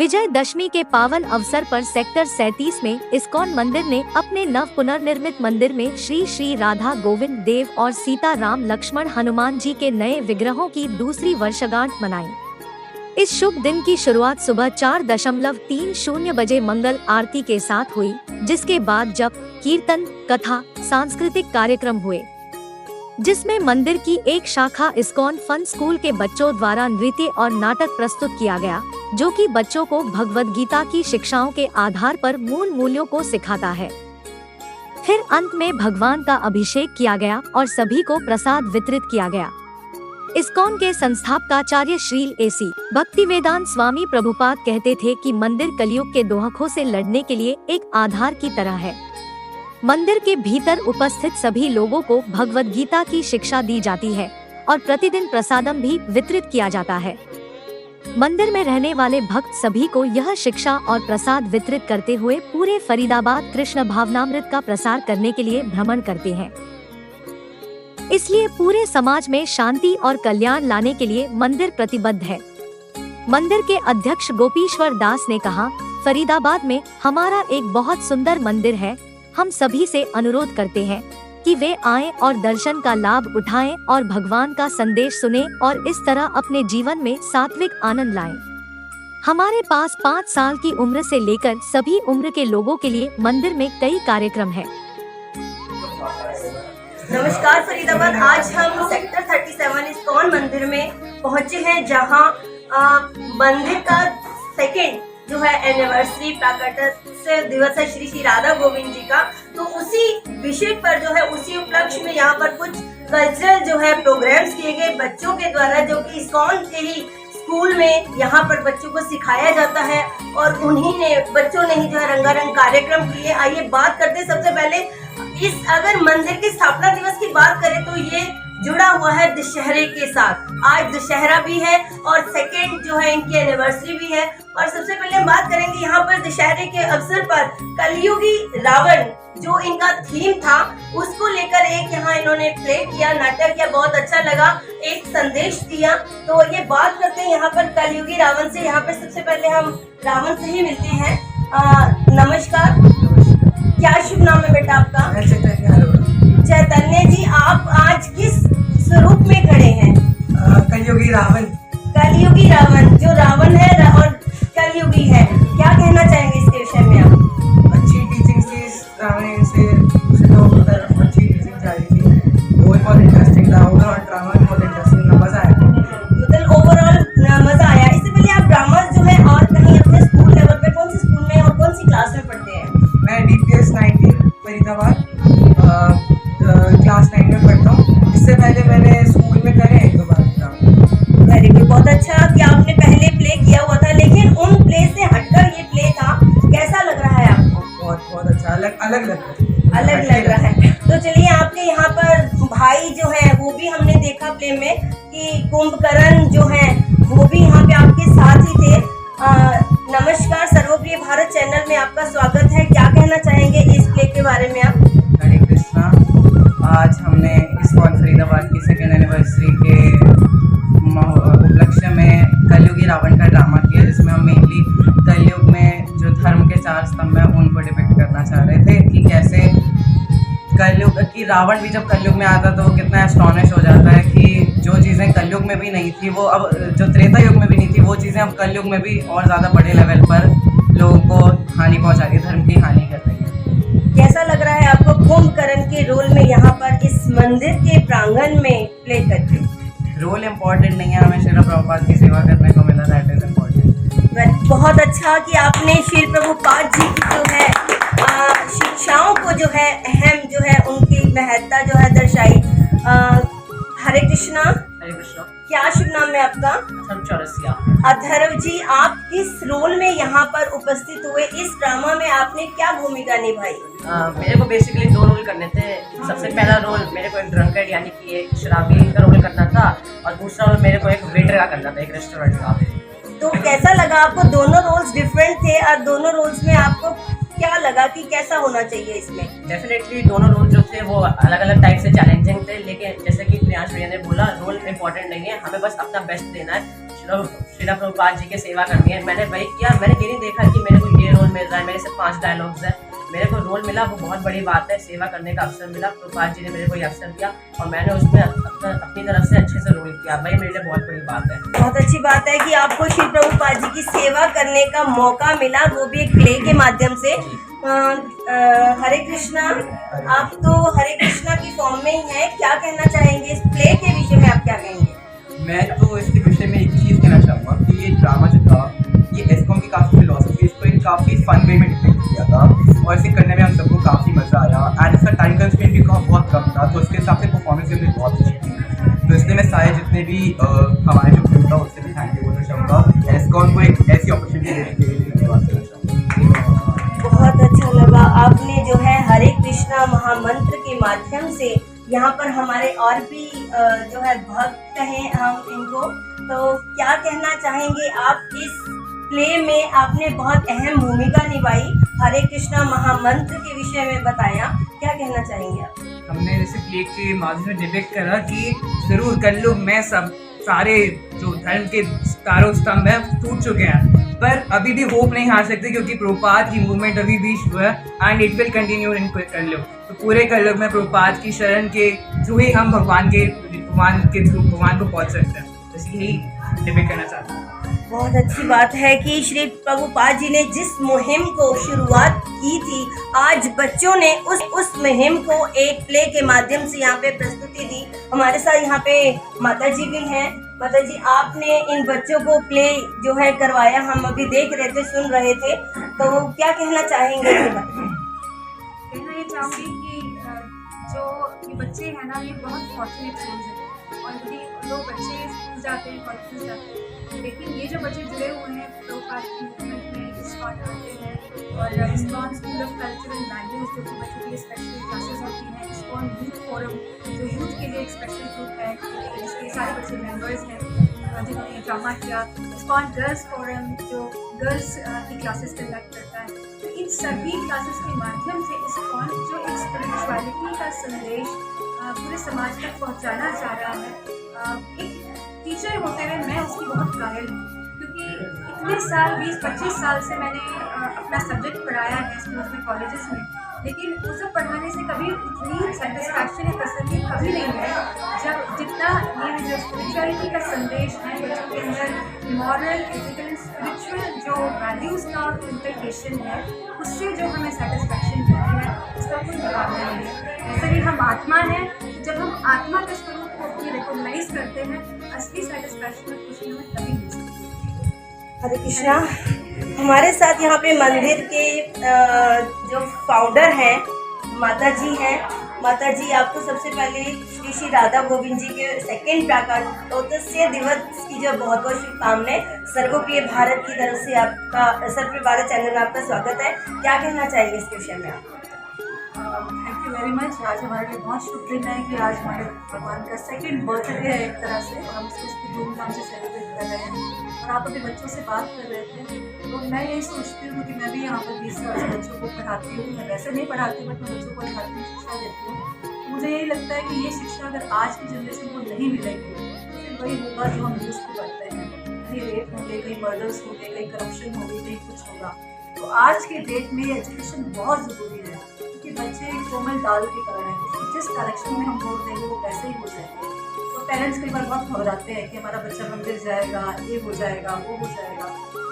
विजयदशमी के पावन अवसर पर सेक्टर 37 में इस्कॉन मंदिर ने अपने नव पुनर्निर्मित मंदिर में श्री श्री राधा गोविंद देव और सीता राम लक्ष्मण हनुमान जी के नए विग्रहों की दूसरी वर्षगांठ मनाई। इस शुभ दिन की शुरुआत सुबह 4:30 बजे मंगल आरती के साथ हुई, जिसके बाद जप, कीर्तन, कथा, सांस्कृतिक कार्यक्रम हुए, जिसमें मंदिर की एक शाखा इस्कॉन फन स्कूल के बच्चों द्वारा नृत्य और नाटक प्रस्तुत किया गया, जो कि बच्चों को भगवद गीता की शिक्षाओं के आधार पर मूल मूल्यों को सिखाता है। फिर अंत में भगवान का अभिषेक किया गया और सभी को प्रसाद वितरित किया गया। इस्कॉन के संस्थापकाचार्य श्रील एसी भक्तिवेदांत स्वामी प्रभुपाद कहते थे कि मंदिर कलयुग के दोहकों से लड़ने के लिए एक आधार की तरह है। मंदिर के भीतर उपस्थित सभी लोगों को भगवद गीता की शिक्षा दी जाती है और प्रतिदिन प्रसादम भी वितरित किया जाता है। मंदिर में रहने वाले भक्त सभी को यह शिक्षा और प्रसाद वितरित करते हुए पूरे फरीदाबाद कृष्ण भावनामृत का प्रसार करने के लिए भ्रमण करते हैं। इसलिए पूरे समाज में शांति और कल्याण लाने के लिए मंदिर प्रतिबद्ध है। मंदिर के अध्यक्ष गोपीश्वर दास ने कहा, फरीदाबाद में हमारा एक बहुत सुंदर मंदिर है। हम सभी से अनुरोध करते हैं कि वे आएं और दर्शन का लाभ उठाएं और भगवान का संदेश सुनें और इस तरह अपने जीवन में सात्विक आनंद लाएं। हमारे पास 5 साल की उम्र से लेकर सभी उम्र के लोगों के लिए मंदिर में कई कार्यक्रम हैं। नमस्कार फरीदाबाद, आज हम सेक्टर 37 इस्कॉन मंदिर में पहुंचे हैं, जहां मंदिर का सेकेंड जो है एनिवर्सरी प्राकट्य दिवस है श्री श्री राधा गोविंद जी का। तो उसी विषय पर जो है, उसी उपलक्ष्य में यहाँ पर कुछ कल्चरल जो है प्रोग्राम्स किए गए बच्चों के द्वारा, जो कि इस्कॉन के ही स्कूल में यहाँ पर बच्चों को सिखाया जाता है और बच्चों ने ही जो है रंगारंग कार्यक्रम किए। आइए बात करते हैं सबसे पहले अगर मंदिर की स्थापना दिवस की बात करें तो ये जुड़ा हुआ है दशहरे के साथ। आज दशहरा भी है और सेकेंड जो है इनकी एनिवर्सरी भी है। और सबसे पहले हम बात करेंगे यहाँ पर दशहरे के अवसर पर कलयुगी रावण जो इनका थीम था, उसको लेकर एक यहाँ इन्होंने प्ले किया, नाटक किया, बहुत अच्छा लगा, एक संदेश दिया। तो ये बात करते हैं यहाँ पर कलयुगी रावण से। यहाँ पर सबसे पहले हम रावण से ही मिलते हैं। नमस्कार, क्या शुभ नाम है बेटा आपका? चैतन्य जी, आप आज किस स्वरूप में खड़े हैं? कलयुगी रावण। कलयुगी रावण, जो रावण है और कलयुगी है, क्या कहना चाहेंगे इसके विषय में आप? अच्छी टीचिंग थी रावण से, अच्छी टीचिंग जा रही थी। वो बहुत इंटरेस्टिंग था, ओवरऑल ड्रामा भी बहुत इंटरेस्टिंग था, मजा आया। मतलब ओवरऑल मजा आया। इससे पहले आप ड्रामा जो है और कहीं अपने स्कूल लेवल पे कौन सी स्कूल में और कौन सी क्लास में पढ़ते हैं? मैं DPS 19 फरीदाबाद क्लास 9 में पढ़ता हूँ। इससे पहले मैंने स्कूल में करे 1-2 बार ड्रामा। वेरी गुड, बहुत अच्छा कि आपने पहले प्ले किया हुआ था, लेकिन उन प्ले से हटकर ये प्ले था। कैसा लग रहा है आपको? बहुत अच्छा, अलग लग रहा है। तो चलिए, आपके यहाँ पर भाई जो है वो भी हमने देखा प्ले में कि कुंभकर्ण जो है वो भी यहाँ पे आपके साथ ही थे। नमस्कार, सर्वप्रिय भारत चैनल में आपका स्वागत है। क्या कहना चाहेंगे इस प्ले के बारे में आप? हरे कृष्णा। आज हमने इस्कॉन फरीदाबाद की सेकेंड एनिवर्सरी के उपलक्ष्य में कलयुगी रावण का ड्रामा किया, जिसमें हम मेनली कलयुग में जो धर्म के 4 स्तंभ हैं उनको डिपिक्ट करना चाह रहे थे कि कैसे कलयुग की रावण भी जब कलयुग में आता तो वो कितना एस्टॉनिश हो जाता है कि जो चीज़ें कलयुग में भी नहीं थी, वो अब जो त्रेता युग में भी नहीं थी, वो चीज़ें अब कलयुग में भी और ज़्यादा बड़े लेवल पर लोगों को हानि पहुँचा रही है, धर्म की हानि कर रही है। कैसा लग रहा है आपको कुंभकर्ण के रोल में यहाँ पर इस मंदिर के प्रांगण में प्ले करके? रोल इम्पोर्टेंट नहीं है, हमें श्रील प्रभुपाद की सेवा करने को मिला, दैट इज इम्पोर्टेंट। बहुत अच्छा कि आपने श्रील प्रभुपाद जी की जो है शिक्षाओं को जो है अहम जो है उनकी महत्ता जो है दर्शाई। हरे कृष्णा। क्या शुभ नाम है आपका? अथर्व जी, आप किस रोल में यहाँ पर उपस्थित हुए? इस ड्रामा में आपने क्या भूमिका निभाई? मेरे को बेसिकली 2 रोल करने थे। सबसे पहला रोल मेरे को एक ड्रंकर्ड यानी कि एक शराबी का रोल करना था, और दूसरा रोल मेरे को एक वेटर का करना था, एक रेस्टोरेंट का। तो कैसा लगा आपको? दोनों रोल्स डिफरेंट थे और दोनों रोल्स में आपको क्या लगा कि कैसा होना चाहिए इसमें? डेफिनेटली दोनों रोल जो थे वो अलग अलग टाइप से चैलेंजिंग थे, लेकिन जैसे कि प्रियांश भैया ने बोला, रोल इम्पोर्टेंट नहीं है, हमें बस अपना बेस्ट देना है। श्रीला प्रभुपाद जी की सेवा करनी है। मैंने वही किया, मैंने ये नहीं देखा कि मेरे को ये रोल मिल रहा है, मेरे से 5 डायलॉग्स है, मेरे को रोल मिला वो बहुत बड़ी बात है। सेवा करने का अवसर मिला, प्रभुपाद जी ने मेरे को ये अवसर दिया और मैंने उसमें अपनी तरफ से अच्छे से रोल किया, वही मेरे लिए बहुत बड़ी बात है। बहुत अच्छी बात है कि आपको श्री प्रभुपाद जी की सेवा करने का मौका मिला, वो भी एक प्ले के माध्यम से। हरे कृष्णा, आप तो हरे कृष्णा की फॉर्म में ही हैं, क्या कहना चाहेंगे इस प्ले के विषय में? आप क्या कहेंगे? मैं तो इसके विषय में एक चीज़ कहना चाहूँगा कि ये ड्रामा जो था, ये एस्कॉम की काफ़ी फिलोसफी इसको एक काफ़ी फन वे में डिपेक्ट किया था और इसे करने में हम सबको काफ़ी मज़ा आया एंड इसका टाइम कंस्ट्रेंट भी बहुत कम था, तो उसके हिसाब से परफॉर्मेंस भी बहुत अच्छी थी। तो इसलिए मैं सारे जितने भी हमारे जो क्रू था उससे भी थैंक यू बोलना चाहूँगा, एस्कॉम को एक ऐसी अपॉर्चुनिटी देने के लिए धन्यवाद करना चाहूँगा। बहुत अच्छा लगा, आपने जो है हरे कृष्णा महामंत्र के माध्यम से यहाँ पर हमारे और भी जो है भक्त हैं हम इनको, तो क्या कहना चाहेंगे आप? इस प्ले में आपने बहुत अहम भूमिका निभाई, हरे कृष्णा महामंत्र के विषय में बताया, क्या कहना चाहेंगे आप? हमने जैसे प्ले के माध्यम से डिपेक्ट करा कि जरूर कलयुग में सब सारे जो धर्म के तारों स्तंभ है टूट चुके हैं, पर अभी भी होप नहीं हार सकते क्योंकि प्रभुपाद की मूवमेंट अभी भी शुरू है and it will continue in कलयुग। तो पूरे कलयुग में प्रभुपाद की शरण के थ्रू ही हम भगवान के थ्रू भगवान को पहुंच सकते हैं, इसलिए डिपेक्ट करना चाहता हूँ। बहुत अच्छी बात है कि श्री प्रभुपाद जी ने जिस मुहिम को शुरुआत की थी, आज बच्चों ने उस मुहिम को एक प्ले के माध्यम से यहाँ पे प्रस्तुति दी। हमारे साथ यहाँ पे माता जी भी हैं। माता जी, आपने इन बच्चों को प्ले जो है करवाया, हम अभी देख रहे थे, सुन रहे थे, तो क्या कहना चाहेंगे? कहना ये चाहूँगी कि जो ये बच्चे हैं ना, ये बहुत फॉर्चुनेट सोल्स हैं। ऑलरेडी लोग बच्चे स्कूल जाते हैं, कॉलेज जाते हैं, लेकिन ये जो बच्चे जुड़े हुए हैं प्रभुपाद की मूवमेंट में, इस्कॉन आते हैं और ISKCON school of culture and values जो कि बच्चों के लिए स्पेशल क्लासेस होती हैं, इस्कॉन यूथ फोरम जो यूथ के लिए एक स्पेशल ग्रुप है जिसके सारे बच्चे मेंबर्स हैं जिन्होंने ये ड्रामा किया, इस्कॉन गर्ल्स फोरम जो गर्ल्स की क्लासेस कंडक्ट करता है। तो इन सभी क्लासेस के माध्यम से इस्कॉन जो एक स्पिरिचुअलिटी का संदेश पूरे समाज तक पहुंचाना चाह रहा है। एक टीचर होते हुए मैं उसकी बहुत कायल हूँ, क्योंकि इतने साल 20-25 साल से मैंने अपना सब्जेक्ट पढ़ाया है स्कूल्स में, कॉलेजेस में, लेकिन वो सब पढ़ाने से कभी इतनी सेटिस्फैक्शन या तसल्ली कभी नहीं है जब जितना ये जो स्पिरिचुअलिटी का संदेश है बच्चों के अंदर मॉरल, एथिकल एंड स्पिरिचुअल जो वैल्यूज़ का इंटरप्रिटेशन है, उससे जो हमें सेटिस्फैक्शन मिलती है उसका कोई मुकाबला नहीं है। ऐसे ही हम आत्मा हैं, जब हम आत्मा के स्वरूप को अपनी रिकॉग्नाइज करते हैं, असली सेटिस्फैक्शन और खुशी हमें तभी मिल सकती है। हरे कृष्णा, हमारे साथ यहाँ पे मंदिर के जो फाउंडर हैं माता जी हैं। माता जी, आपको सबसे पहले श्री श्री राधा गोविंद जी के सेकंड प्राकट्योत्सव दिवस की जो बहुत बहुत शुभकामनाएं। सर्वप्रिय भारत की तरफ से आपका, सर्वप्रिय भारत चैनल में आपका स्वागत है, क्या कहना चाहिए इसके विषय में आप? Thank you very much. आज हमारे लिए बहुत शुभ दिन है कि आज हमारे भगवान का सेकंड बर्थडे है एक तरह से, और हम उसको धूमधाम से सेलिब्रेट कर रहे हैं। और आप अभी बच्चों से बात कर रहे थे, तो मैं यही सोचती हूँ कि मैं भी यहाँ पर 20 साल से बच्चों को पढ़ाती हूँ। मैं वैसे नहीं पढ़ाती, बट मैं बच्चों को आध्यात्मिक शिक्षा देती हूँ। तो मुझे यही लगता है कि ये शिक्षा अगर आज की जनरेशन को नहीं मिलेगी तो फिर वही होगा जो हम न्यूज़ को करते हैं, कहीं रेप होंगे, कहीं मर्डर्स होंगे, कहीं करप्शन होगी, कहीं कुछ होगा। तो आज के डेट में एजुकेशन बहुत ज़रूरी है, क्योंकि बच्चे कोमल दाल की तरह हैं, जिस डायरेक्शन में हम वोट देंगे वो वैसे ही हो जाएंगे। तो पेरेंट्स कई बार बहुत घबराते हैं कि हमारा बच्चा मंदिर जाएगा, ये हो जाएगा, वो हो जाएगा।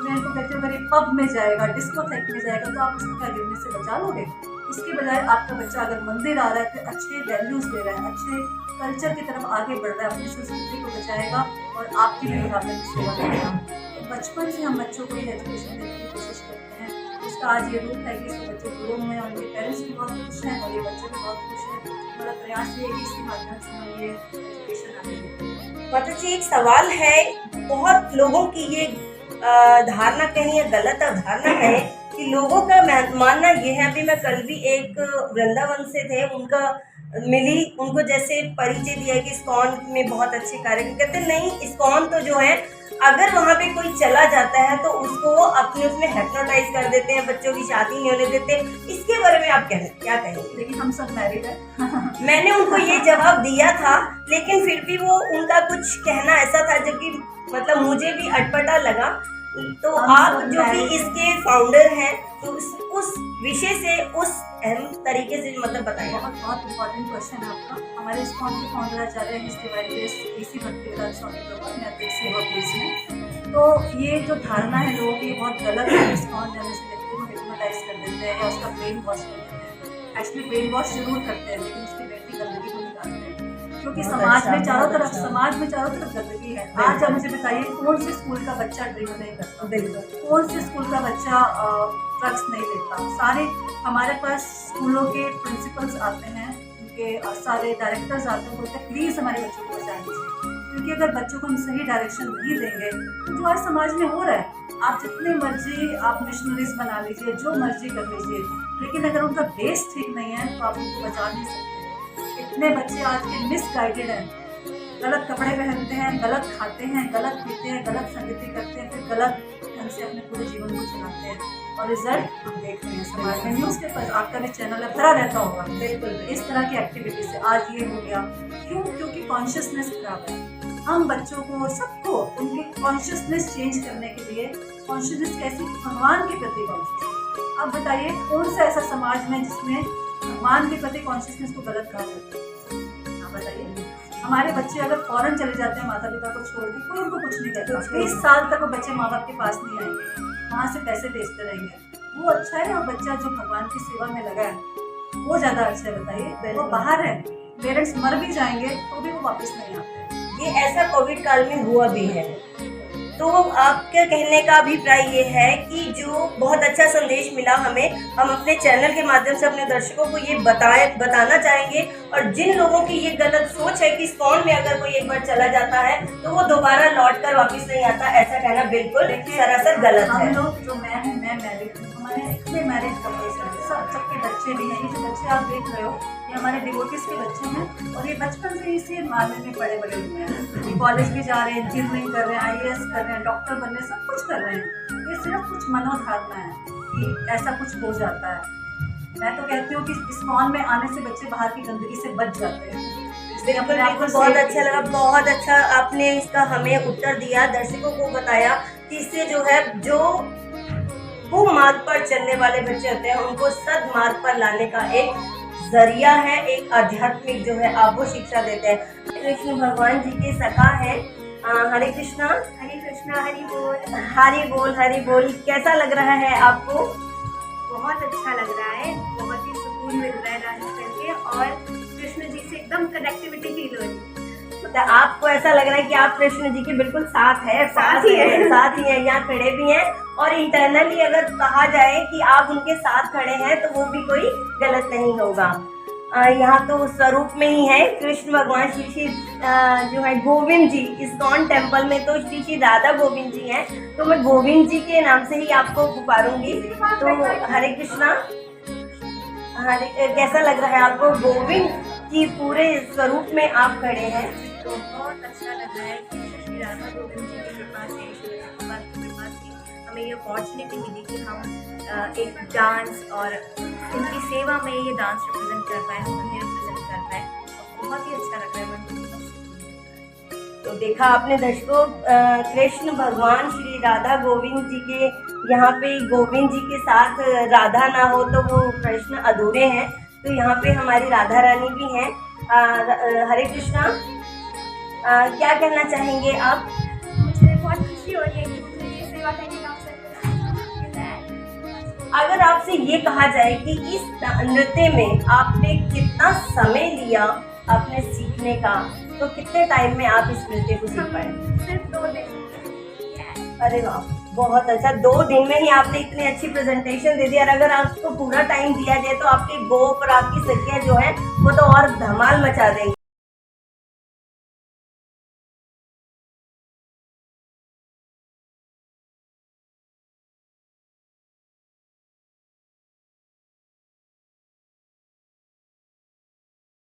मैं इनको कहती हूँ अगर ये पब में जाएगा, डिस्कोथेक में जाएगा, तो आप उसको क्या गिरने से बचा लोगे? उसके बजाय आपका बच्चा अगर मंदिर आ रहा है तो अच्छे वैल्यूज़ ले रहा है, अच्छे कल्चर की तरफ आगे बढ़ रहा है, अपनी संस्कृति को बचाएगा और आपकी भी बुढ़ापे की सेवा करेगा। तो बचपन से हम बच्चों को ये एजुकेशन देने की कोशिश करते हैं। उसका आज ये रूप है कि इसके बच्चे जुड़े हुए हैं, उनके पेरेंट्स भी बहुत खुश हैं और ये बच्चे भी बहुत खुश हैं। हमारा प्रयास ये है कि इसके माध्यम से हम ये एजुकेशन आगे दें। माता जी, एक सवाल है, बहुत लोगों की ये धारणा कहीं या गलत धारणा है कि लोगों का मानना ये है, अभी मैं कल भी एक वृंदावन से थे, उनका मिली, उनको जैसे परिचय दिया कि इस्कॉन में बहुत अच्छे कार्य कहते नहीं, इस्कॉन तो जो है अगर वहाँ पे कोई चला जाता है तो उसको वो अपने उसमें हिप्नोटाइज कर देते हैं, बच्चों की शादी नहीं होने देते। इसके बारे में आप क्या कहेंगे? लेकिन हम सब मैरिड है। मैंने उनको ये जवाब दिया था, लेकिन फिर भी वो उनका कुछ कहना ऐसा था जो कि मतलब मुझे भी अटपटा लगा। तो आप जो कि इसके फाउंडर हैं, तो उस विषय से उस अहम तरीके से मतलब बताइए। बहुत इम्पोर्टेंट क्वेश्चन है आपका। हमारे इस्कॉन के फाउंडर आचार्य श्री भक्तिवेदांत स्वामी प्रभु नैतिक सेवा प्लेस में। तो ये जो धारणा है लोगों की बहुत गलत है। इस्कॉन जाने से व्यक्ति को हिप्नोटाइज कर देते हैं या उसका ब्रेन वॉश कर देते हैं। एक्चुअली ब्रेन वॉश जरूर करते हैं, लेकिन उसकी व्यक्ति गंदगी को निकालते हैं, क्योंकि समाज में चारों तरफ गंदगी है। आज आप मुझे बताइए, कौन से स्कूल का बच्चा ड्रिंक नहीं करता? बिल्कुल। कौन से स्कूल का बच्चा ड्रग्स नहीं लेता? सारे हमारे पास स्कूलों के प्रिंसिपल्स आते हैं, उनके सारे डायरेक्टर्स आते हैं, बोलते हैं प्लीज़ हमारे बच्चों को बचा लीजिए। क्योंकि अगर बच्चों को हम सही डायरेक्शन नहीं देंगे तो जो आज समाज में हो रहा है, आप जितने मर्जी आप मिशनरीज बना लीजिए, जो मर्जी कर लीजिए, लेकिन अगर उनका बेस ठीक नहीं है तो आप उनको बचा नहीं सकते। इतने बच्चे आज के मिसगाइडेड हैं, गलत कपड़े पहनते हैं, गलत खाते हैं, गलत पीते हैं, गलत संगति करते हैं, फिर गलत ढंग से अपने पूरे जीवन को चलाते हैं, और रिजल्ट हम देख रहे हैं समाज में। न्यूज़ के पास आपका भी चैनल है, भरा रहता होगा बिल्कुल इस तरह की एक्टिविटी से। आज ये हो गया क्यों? क्योंकि कॉन्शियसनेस खराब है। हम बच्चों को, सबको उनकी कॉन्शियसनेस चेंज करने के लिए, कॉन्शियसनेस कैसी? भगवान के प्रति कॉन्शियसनेस। अब बताइए कौन सा ऐसा समाज में जिसमें भगवान के प्रति कॉन्शियसनेस को गलत कहा जाता है? आप बताइए। हमारे बच्चे अगर फॉरेन चले जाते हैं माता पिता को छोड़ के, कोई उनको कुछ नहीं कहता। 20 साल तक वो बच्चे माँ बाप के पास नहीं आएंगे, वहाँ से पैसे भेजते रहेंगे। वो अच्छा है, और बच्चा जो भगवान की सेवा में लगा है वो ज़्यादा अच्छा है? बताइए। वो बाहर है, पेरेंट्स मर भी जाएंगे तो भी वो वापस नहीं आते। ये ऐसा कोविड काल में हुआ भी है। तो आपके कहने का अभिप्राय ये है कि जो बहुत अच्छा संदेश मिला हमें, हम अपने चैनल के माध्यम से अपने दर्शकों को ये बताना चाहेंगे, और जिन लोगों की ये गलत सोच है कि इस्कॉन में अगर कोई एक बार चला जाता है तो वो दोबारा लौट कर वापिस नहीं आता, ऐसा कहना बिल्कुल सरासर गलत है। हम लोग जो मैं मैरिड हूँ, हमारे इतने मैरिड कपल्स हैं, सबके बच्चे भी हैं। ये जो बच्चे आप देख रहे हो, ये हमारे डिवोटीज के बच्चे हैं, और ये बचपन से इसी मार्केट में पड़े बड़े हुए हैं। ये कॉलेज भी जा रहे हैं, इंजीनियरिंग कर रहे हैं, IAS कर रहे हैं, डॉक्टर बन रहे हैं, सब कुछ कर रहे हैं। ये सिर्फ कुछ मनोधारणा है कि ऐसा कुछ हो जाता है। मैं तो कहती हूँ कि इस्कॉन में आने से बच्चे बाहर की गंदगी से बच जाते हैं। बिल्कुल बिल्कुल, बहुत अच्छा लगा, बहुत अच्छा आपने इसका हमें उत्तर दिया, दर्शकों को बताया कि इससे जो है, जो वो मार्ग पर चलने वाले बच्चे होते हैं उनको सदमार्ग पर लाने का एक जरिया है, एक आध्यात्मिक जो है आप वो शिक्षा देते हैं। कृष्ण भगवान जी के सखा है। हरे कृष्णा हरे हरि बोल हरि बोल। कैसा लग रहा है आपको? बहुत अच्छा लग रहा है, बहुत ही सुकून मिल रहा है डांस करके, और कृष्ण जी से एकदम कनेक्टिविटी फील हो रही है। तो आपको ऐसा लग रहा है कि आप कृष्ण जी के बिल्कुल साथ है, साथ ही है, यहाँ खड़े भी हैं, और इंटरनली अगर कहा जाए कि आप उनके साथ खड़े हैं तो वो भी कोई गलत नहीं होगा। यहाँ तो स्वरूप में ही है कृष्ण भगवान श्री जो है गोविंद जी। इस्कॉन टेम्पल में तो श्री राधा गोविंद जी हैं, तो मैं गोविंद जी के नाम से ही आपको पुकारूंगी। तो हरे कृष्णा, कैसा लग रहा है आपको? गोविंद की पूरे स्वरूप में आप खड़े हैं, तो बहुत अच्छा लग रहा है कि श्री राधा गोविंद जी की कृपा से, ईश्वर की कृपा से हमें ये अपॉर्चुनिटी मिली कि हम एक डांस और उनकी सेवा में ये डांस रिप्रेजेंट कर पाए, हम उन्हें रिप्रेजेंट कर पाए। बहुत ही अच्छा लग रहा है मन को। तो देखा आपने दर्शकों, कृष्ण भगवान श्री राधा गोविंद जी के यहाँ पे गोविंद जी के साथ राधा ना हो तो वो कृष्ण अधूरे हैं। तो यहाँ पे हमारी राधा रानी भी हैं। हरे कृष्णा, क्या कहना चाहेंगे आप? मुझे बहुत खुशी हो रही है कि मुझे ये सेवा करने का अवसर मिला है। अगर आपसे ये कहा जाए कि इस नृत्य में आपने कितना समय लिया अपने सीखने का, तो कितने टाइम में आप इस नृत्य को सीख पाए? सिर्फ 2 दिन। अरे वाह, बहुत अच्छा। 2 दिन में ही आपने इतनी अच्छी प्रेजेंटेशन दे दी, और अगर आपको पूरा टाइम दिया जाए तो आपके गोप और आपकी सखियाँ जो है वो तो और धमाल मचा देंगी।